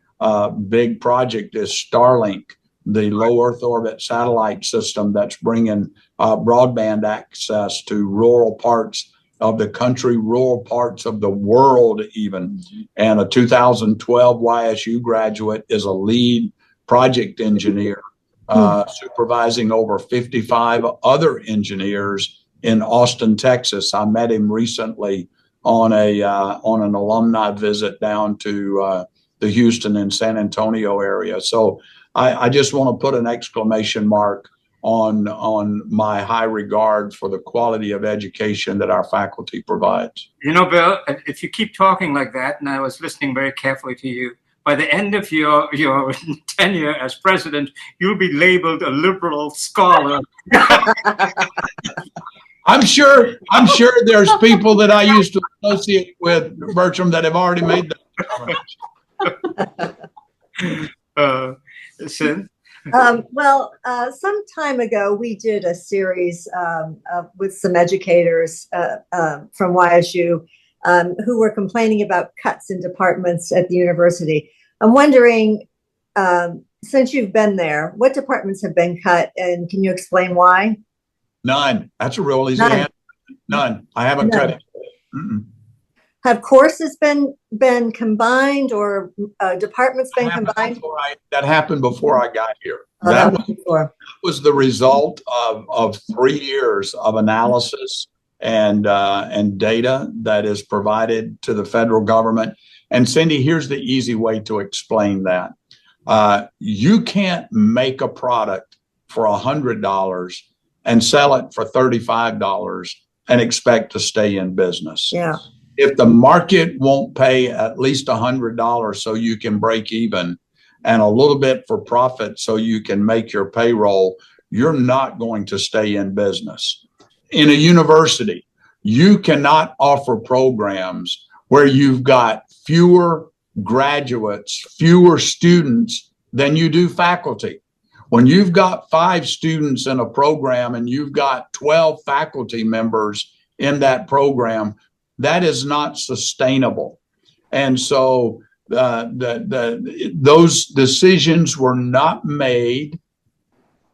big project is Starlink, the low Earth orbit satellite system that's bringing broadband access to rural parts of the country, rural parts of the world even. And a 2012 YSU graduate is a lead project engineer, supervising over 55 other engineers in Austin, Texas. I met him recently on an alumni visit down to the Houston and San Antonio area. So I just want to put an exclamation mark on my high regard for the quality of education that our faculty provides. You know, Bill, if you keep talking like that, and I was listening very carefully to you, by the end of your tenure as president, you'll be labeled a liberal scholar. I'm sure there's people that I used to associate with, Bertram, that have already made that. Soon? Some time ago, we did a series with some educators from YSU who were complaining about cuts in departments at the university. I'm wondering, since you've been there, what departments have been cut, and can you explain why? None. That's a real easy None. answer. None. I haven't cut it. Mm-mm. Have courses been combined, or departments been combined? That happened before I got here. Oh, that was the result of 3 years of analysis and data that is provided to the federal government. And Cindy, here's the easy way to explain that. You can't make a product for $100 and sell it for $35 and expect to stay in business. Yeah. If the market won't pay at least $100 so you can break even and a little bit for profit so you can make your payroll, you're not going to stay in business. In a university, you cannot offer programs where you've got fewer graduates, fewer students than you do faculty. When you've got 5 students in a program and you've got 12 faculty members in that program, that is not sustainable. And so those decisions were not made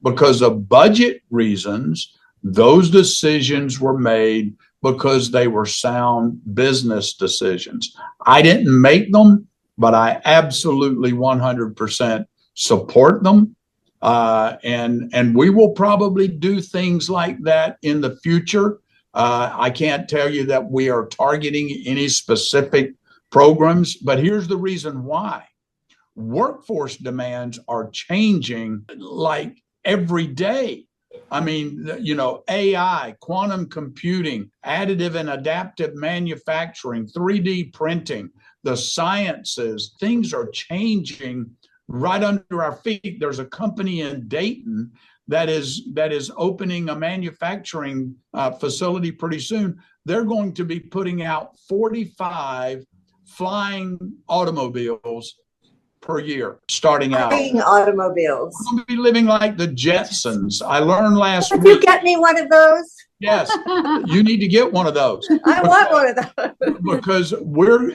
because of budget reasons. Those decisions were made because they were sound business decisions. I didn't make them, but I absolutely 100% support them. And we will probably do things like that in the future. I can't tell you that we are targeting any specific programs, but here's the reason why. Workforce demands are changing like every day. I mean, AI, quantum computing, additive and adaptive manufacturing, 3D printing, the sciences, things are changing right under our feet. There's a company in Dayton that is opening a manufacturing facility pretty soon. They're going to be putting out 45 flying automobiles per year, starting out. Flying automobiles. I'm going to be living like the Jetsons. I learned last week. Could you get me one of those? Yes, you need to get one of those. I want one of those. Because we're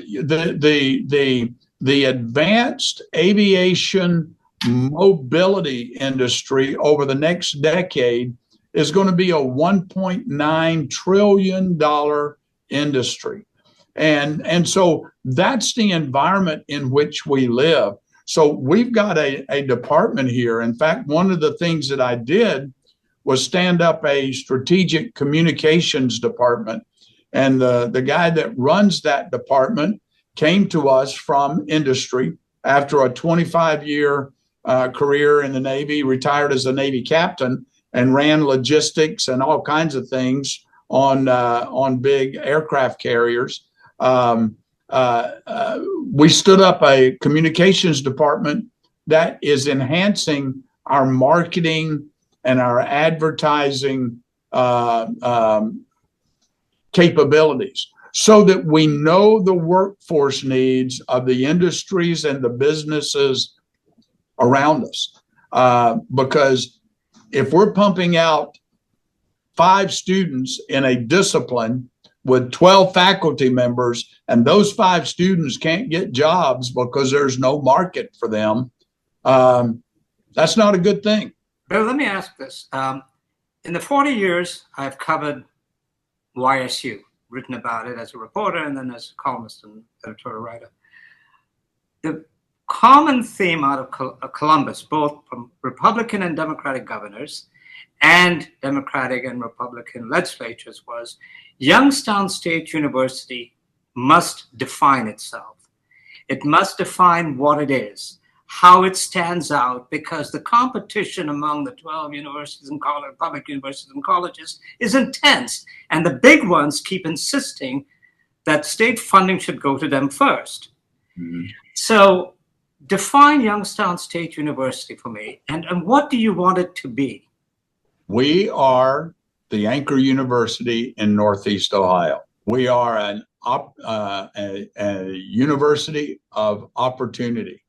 the advanced aviation mobility industry over the next decade is going to be a $1.9 trillion industry. And so that's the environment in which we live. So we've got a department here. In fact, one of the things that I did was stand up a strategic communications department. And the guy that runs that department came to us from industry after a 25-year career in the Navy, retired as a Navy captain, and ran logistics and all kinds of things on big aircraft carriers. We stood up a communications department that is enhancing our marketing and our advertising capabilities so that we know the workforce needs of the industries and the businesses around us. Because if we're pumping out 5 students in a discipline with 12 faculty members, and those 5 students can't get jobs because there's no market for them, that's not a good thing. Bill, let me ask this. In the 40 years I've covered YSU, written about it as a reporter and then as a columnist and editorial writer, the common theme out of Columbus, both from Republican and Democratic governors and Democratic and Republican legislatures, was Youngstown State University must define itself. It must define what it is, how it stands out, because the competition among the 12 universities and public universities and colleges is intense. And the big ones keep insisting that state funding should go to them first. Mm-hmm. So define Youngstown State University for me, and what do you want it to be? We are the anchor university in Northeast Ohio. We are a university of opportunity.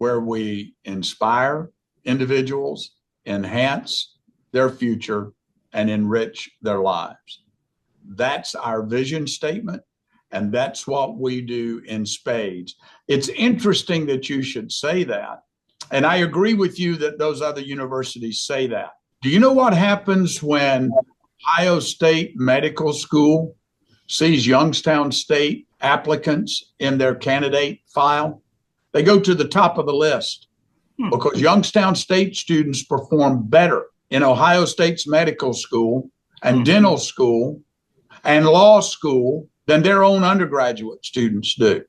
where we inspire individuals, enhance their future, and enrich their lives. That's our vision statement, and that's what we do in spades. It's interesting that you should say that, and I agree with you that those other universities say that. Do you know what happens when Ohio State Medical School sees Youngstown State applicants in their candidate file? They go to the top of the list because Youngstown State students perform better in Ohio State's medical school and dental school and law school than their own undergraduate students do.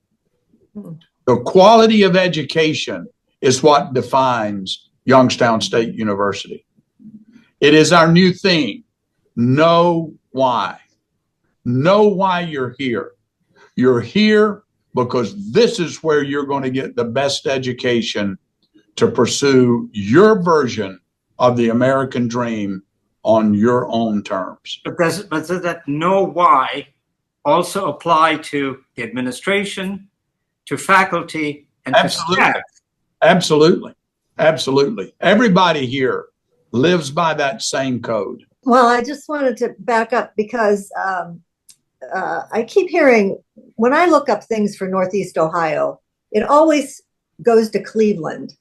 The quality of education is what defines Youngstown State University. It is our new theme. Know why. Know why you're here. You're here because this is where you're going to get the best education to pursue your version of the American dream on your own terms. But does that know why also apply to the administration, to faculty, and to staff? Absolutely. Absolutely. Everybody here lives by that same code. Well, I just wanted to back up because I keep hearing, when I look up things for Northeast Ohio, it always goes to Cleveland.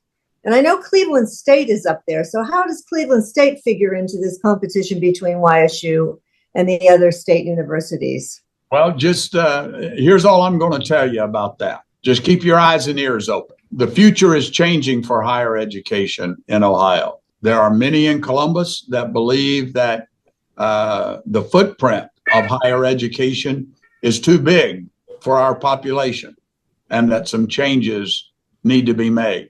And I know Cleveland State is up there. So how does Cleveland State figure into this competition between YSU and the other state universities? Well, just here's all I'm going to tell you about that. Just keep your eyes and ears open. The future is changing for higher education in Ohio. There are many in Columbus that believe that the footprint of higher education is too big for our population and that some changes need to be made.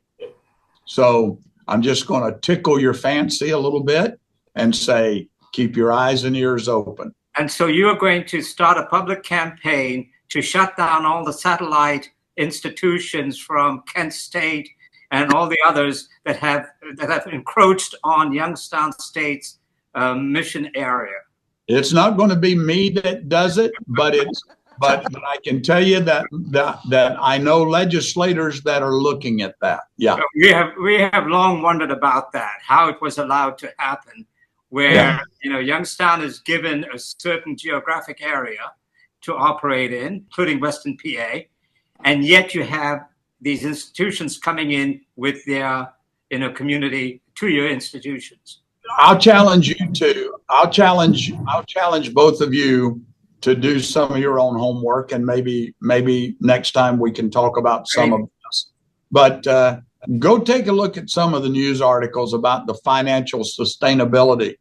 So I'm just going to tickle your fancy a little bit and say, keep your eyes and ears open. And so you are going to start a public campaign to shut down all the satellite institutions from Kent State and all the others that have encroached on Youngstown State's mission area. It's not going to be me that does it, but I can tell you that I know legislators that are looking at that. Yeah, we have long wondered about that, how it was allowed to happen, where Youngstown is given a certain geographic area to operate in, including Western PA, and yet you have these institutions coming in with their community to your institutions. I'll challenge both of you to do some of your own homework, and maybe next time we can talk about some of this. But go take a look at some of the news articles about the financial sustainability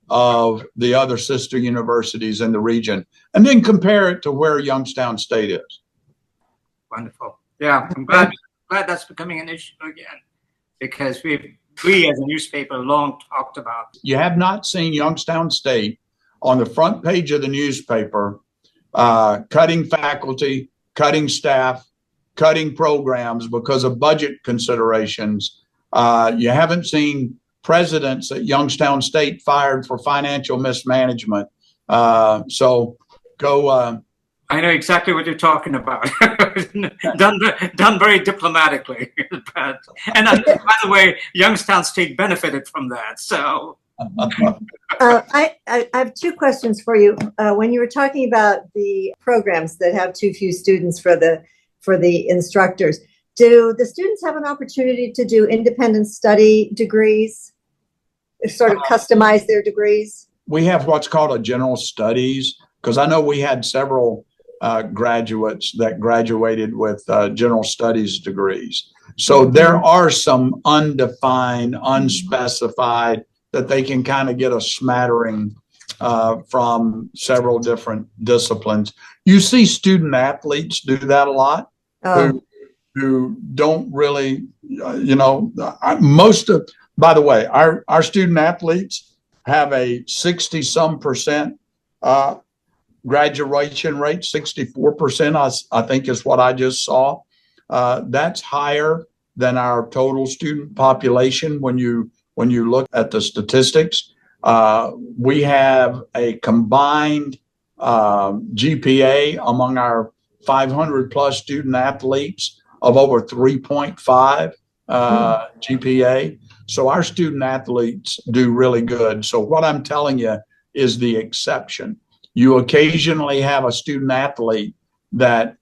of the other sister universities in the region, and then compare it to where Youngstown State is. Wonderful. Yeah, I'm glad that's becoming an issue again, because we as a newspaper long talked about. You have not seen Youngstown State on the front page of the newspaper cutting faculty, cutting staff, cutting programs because of budget considerations. You haven't seen presidents at Youngstown State fired for financial mismanagement. So go. I know exactly what you're talking about. done very diplomatically. And by the way, Youngstown State benefited from that. So I have two questions for you. When you were talking about the programs that have too few students for the instructors, do the students have an opportunity to do independent study degrees, sort of customize their degrees? We have what's called a general studies, because I know we had several graduates that graduated with general studies degrees. So there are some undefined, unspecified that they can kind of get a smattering from several different disciplines. You see student athletes do that a lot, who don't really, by the way, our student athletes have a 60-some% graduation rate. 64%, I think, is what I just saw. That's higher than our total student population when you look at the statistics. We have a combined GPA among our 500 plus student athletes of over 3.5. GPA. So our student athletes do really good. So what I'm telling you is the exception. You occasionally have a student athlete that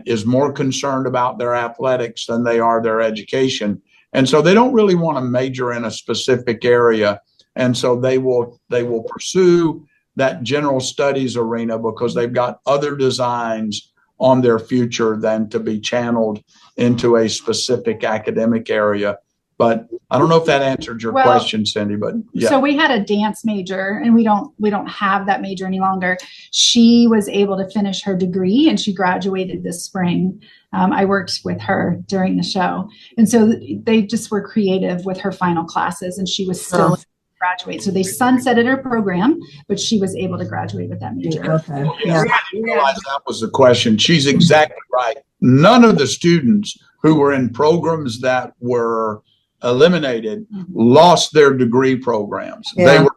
is more concerned about their athletics than they are their education. And so they don't really want to major in a specific area. And so they will pursue that general studies arena because they've got other designs on their future than to be channeled into a specific academic area. But I don't know if that answered your question, Cindy, but yeah. So we had a dance major, and we don't have that major any longer. She was able to finish her degree and she graduated this spring. I worked with her during the show. And so they just were creative with her final classes, and she was still graduate. So they sunsetted her program, but she was able to graduate with that major. Okay. Yeah. I didn't realize that was the question. She's exactly right. None of the students who were in programs that were eliminated lost their degree programs. Yeah.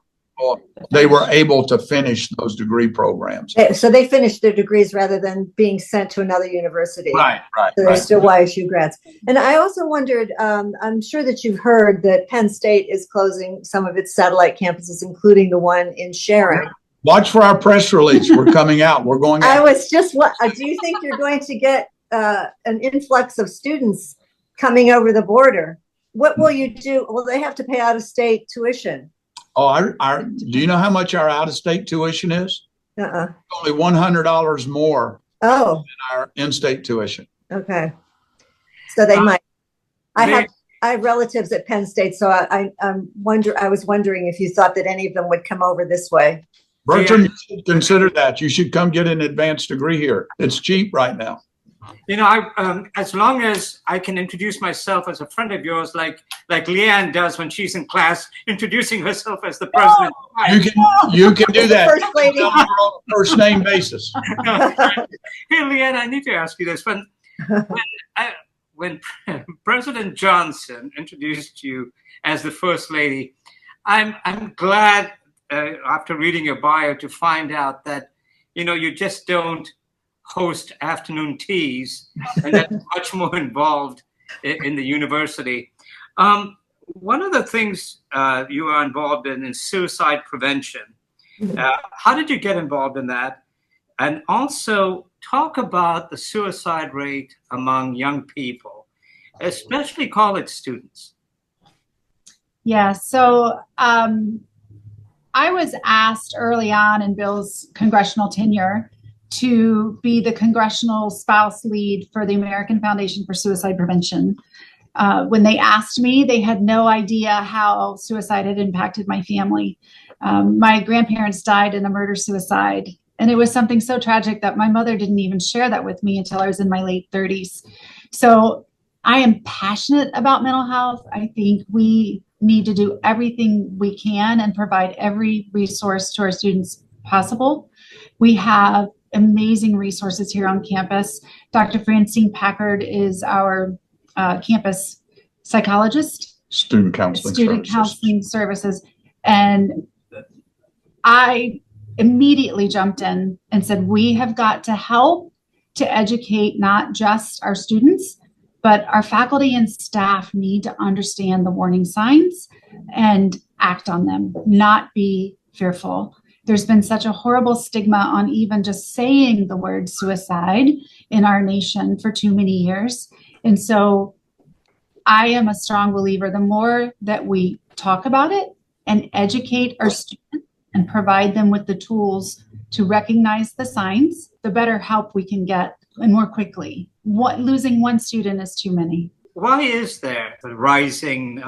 They were able to finish those degree programs. So they finished their degrees rather than being sent to another university. Right. So they're still YSU grads. And I also wondered, I'm sure that you've heard that Penn State is closing some of its satellite campuses, including the one in Sharon. Watch for our press release. We're coming out. We're going out. I was just, do you think you're going to get an influx of students coming over the border? What will you do? Will they have to pay out-of-state tuition? Oh, do you know how much our out-of-state tuition is? Only $100 more than our in-state tuition. Okay. So they might. I have relatives at Penn State, so I was wondering if you thought that any of them would come over this way. Bertram, you should consider that. You should come get an advanced degree here. It's cheap right now. You know, as long as I can introduce myself as a friend of yours, like Leanne does when she's in class, introducing herself as the president. You can do that. First lady. On a first name basis. Hey, Leanne, I need to ask you this. When President Johnson introduced you as the first lady, I'm glad after reading your bio to find out that you just don't host afternoon teas, and that's much more involved in the university. One of the things you are involved in is suicide prevention. How did you get involved in that? And also talk about the suicide rate among young people, especially college students. Yeah, so I was asked early on in Bill's congressional tenure to be the congressional spouse lead for the American Foundation for Suicide Prevention. When they asked me, they had no idea how suicide had impacted my family. My grandparents died in a murder-suicide, and it was something so tragic that my mother didn't even share that with me until I was in my late 30s. So I am passionate about mental health. I think we need to do everything we can and provide every resource to our students possible. We have amazing resources here on campus. Dr. Francine Packard is our campus psychologist. Student counseling services. And I immediately jumped in and said, we have got to help to educate not just our students, but our faculty and staff need to understand the warning signs and act on them, not be fearful. There's been such a horrible stigma on even just saying the word suicide in our nation for too many years. And so I am a strong believer, the more that we talk about it and educate our students and provide them with the tools to recognize the signs, the better help we can get and more quickly. Losing one student is too many. Why is there a rising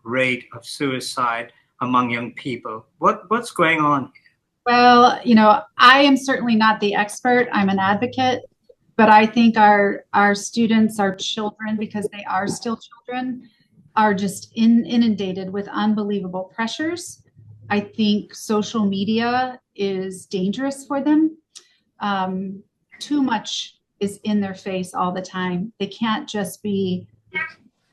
rate of suicide among young people? What's going on? Well, I am certainly not the expert. I'm an advocate, but I think our students, our children, because they are still children, are just inundated with unbelievable pressures. I think social media is dangerous for them. Too much is in their face all the time. They can't just be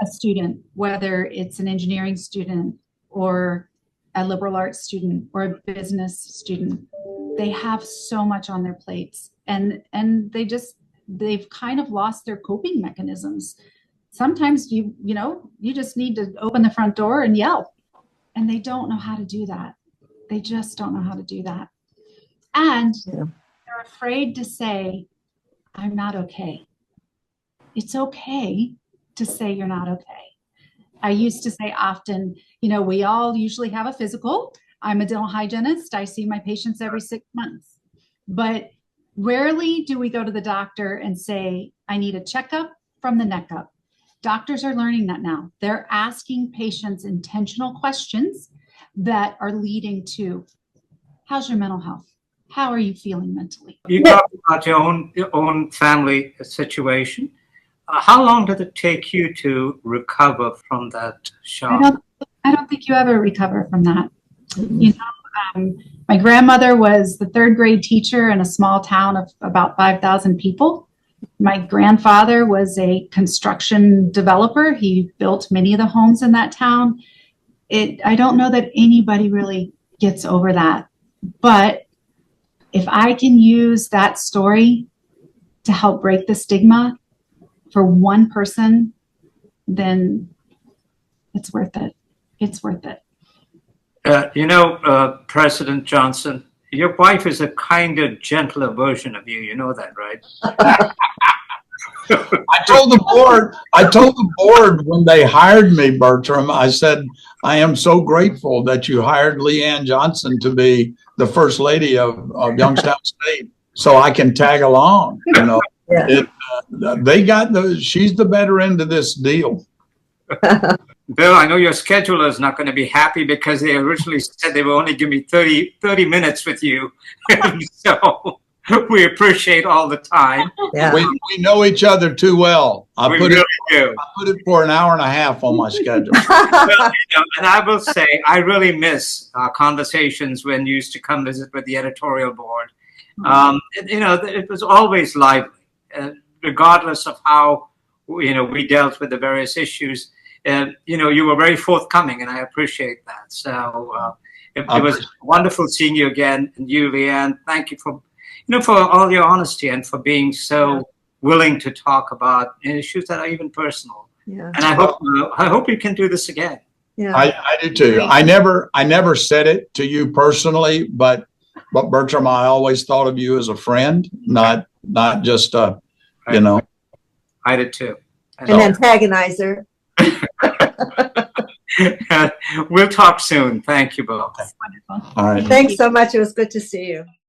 a student, whether it's an engineering student or a liberal arts student or a business student. They have so much on their plates, and they've kind of lost their coping mechanisms. sometimes you just need to open the front door and yell. And they don't know how to do that. They just don't know how to do that. And they're afraid to say, I'm not okay. It's okay to say you're not okay. I used to say often, we all usually have a physical. I'm a dental hygienist. I see my patients every 6 months. But rarely do we go to the doctor and say, I need a checkup from the neck up. Doctors are learning that now. They're asking patients intentional questions that are leading to, how's your mental health? How are you feeling mentally? You talked about your own family situation. How long did it take you to recover from that shock? I don't think you ever recover from that. My grandmother was the 3rd grade teacher in a small town of about 5,000 people. My grandfather was a construction developer. He built many of the homes in that town. I don't know that anybody really gets over that. But if I can use that story to help break the stigma for one person, then it's worth it. It's worth it. President Johnson, your wife is a kinder, gentler version of you. You know that, right? I told the board when they hired me, Bertram, I said, I am so grateful that you hired Leanne Johnson to be the first lady of Youngstown State, so I can tag along. She's the better end of this deal. Bill, I know your scheduler is not going to be happy because they originally said they would only give me 30 minutes with you. So we appreciate all the time. Yeah. We know each other too well. I put it for an hour and a half on my schedule. And I will say, I really miss our conversations when you used to come visit with the editorial board. It was always lively, regardless of how we dealt with the various issues. You were very forthcoming, and I appreciate that. So it was wonderful seeing you again, and you, Leanne. Thank you for all your honesty and for being so willing to talk about issues that are even personal. Yeah. And I hope we can do this again. Yeah. I do too. I never said it to you personally, but Bertram, I always thought of you as a friend, not just I did too. An antagonizer. We'll talk soon. Thank you both. Wonderful. All right. Thanks so much. It was good to see you.